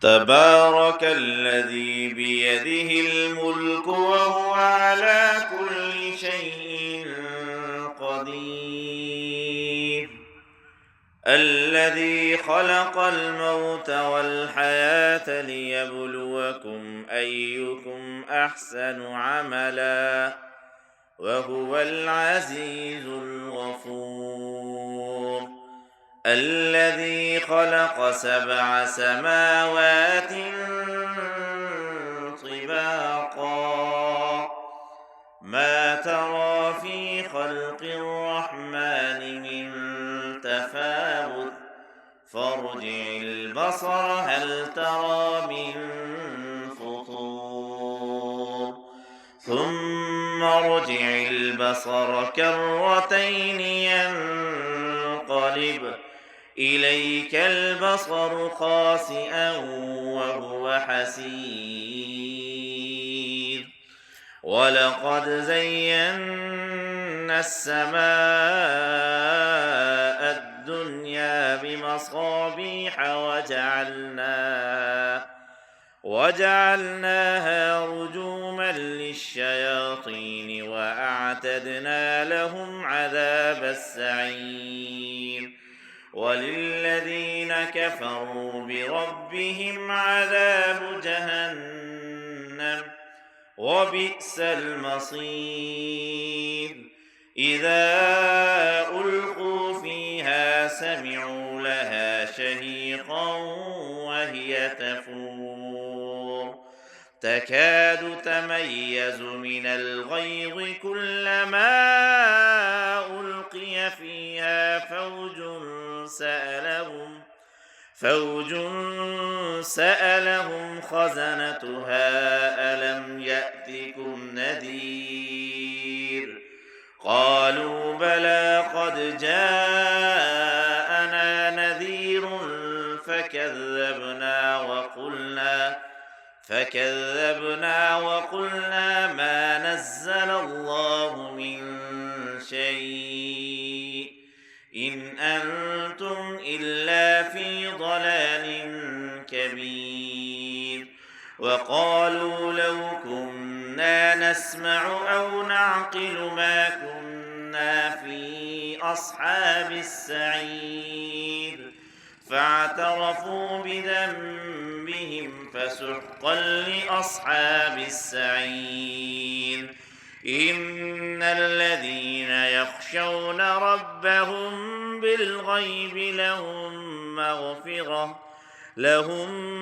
تبارك الذي بيده الملك وهو على كل شيء قدير الذي خلق الموت والحياة ليبلوكم أيكم أحسن عملا وهو العزيز الغفور الذي خلق 7 سماوات طباقا ما ترى في خلق الرحمن من تفاوت فارجع البصر هل ترى من فطور ثم ارجع البصر كرتين ينقلب إليك البصر خاسئا وهو حسير ولقد زينا السماء الدنيا بمصابيح وجعلناها رجوما للشياطين وأعتدنا لهم عذاب السعير وللذين كفروا بربهم عذاب جهنم وبئس المصير إذا ألقوا فيها سمعوا لها شهيقا وهي تفور تكاد تميز من الغيظ كلما ألقي فيها فوج سألهم خزنتها ألم يأتكم نذير قالوا بلى قد جاءنا نذير فكذبنا وقلنا ما نزل الله من شيء إن أنتم إلا في ضلال كبير وقالوا لو كنا نسمع أو نعقل ما كنا في أصحاب السعير فاعترفوا بذنبهم فسحقا لأصحاب السعير إن الذين يخشون ربهم بالغيب لهم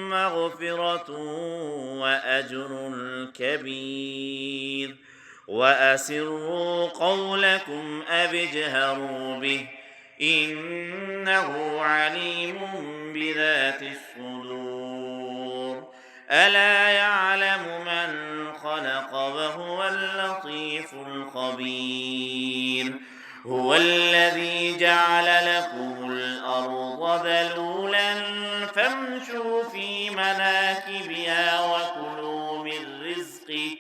مغفرة وأجر كبير وأسروا قولكم أو اجهروا به إنه عليم بذات الصدور ألا يعلم من خلق وهو اللطيف الخبير هو الذي جعل لكم الأرض ذلولا فامشوا في مناكبها وكلوا من رزقه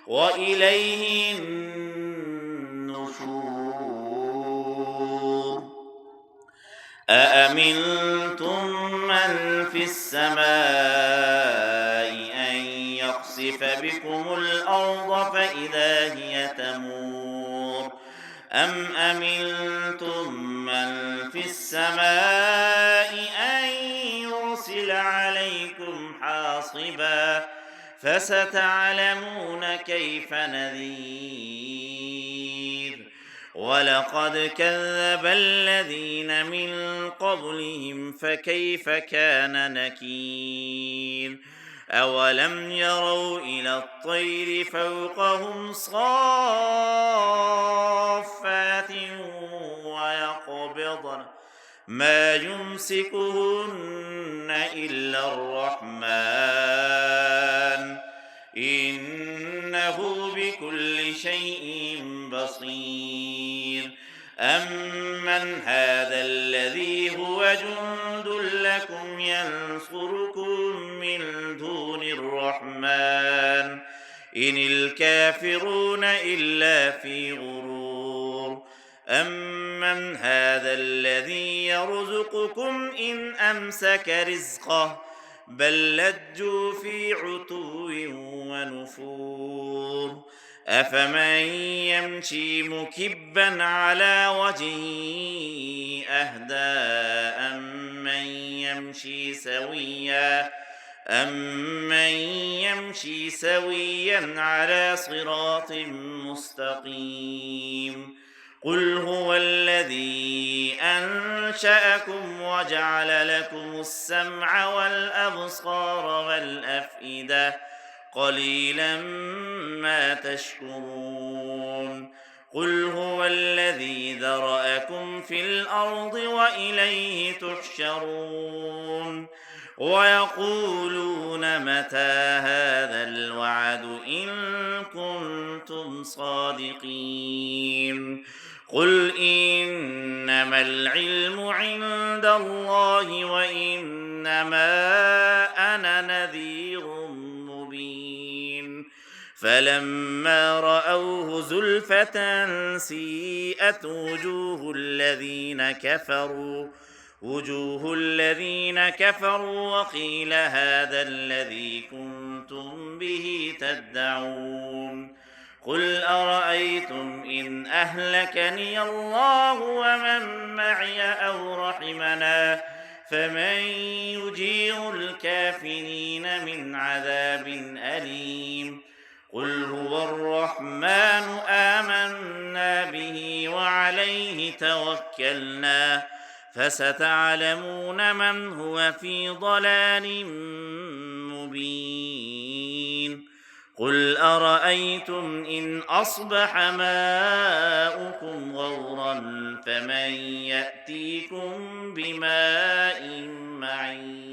وإليه النشور أأمنتم من في السماء أن يخسف بكم الأرض فإذا هي تمور أم أمنتم من في السماء أن يرسل عليكم حاصبا فستعلمون كيف نذير ولقد كذب الذين من قبلهم فكيف كان نكير أولم يروا إلى الطير فوقهم صافات ويقبضن ما يمسكهن إلا الرحمن إنه بكل شيء بصير أمن هذا الذي هو جند لكم ينصركم من دون الرحمن إن الكافرون إلا في غرور أمن هذا الذي يرزقكم إن أمسك رزقه بل لجوا في عتو ونفور أفمن يمشي مكبا على وجهه أهدى أمن يمشي سويا على صراط مستقيم قل هو الذي أنشأكم وجعل لكم السمع والأبصار والأفئدة قليلا ما تشكرون قل هو الذي ذرأكم في الأرض وإليه تحشرون ويقولون متى هذا الوعد إن كنتم صادقين قل إنما العلم عند الله وإنما أنا نذير مبين فلما رأوه زلفة سيئت وجوه الذين كفروا وقيل هذا الذي كنتم به تدعون قل أرأيتم إن أهلكني الله ومن معي أو رحمنا فمن يجير الكافرين من عذاب أليم قل هو الرحمن آمنا به وعليه توكلنا فستعلمون من هو في ضلال مبين قل أرأيتم إن أصبح ماؤكم غورا فمن يأتيكم بماء معين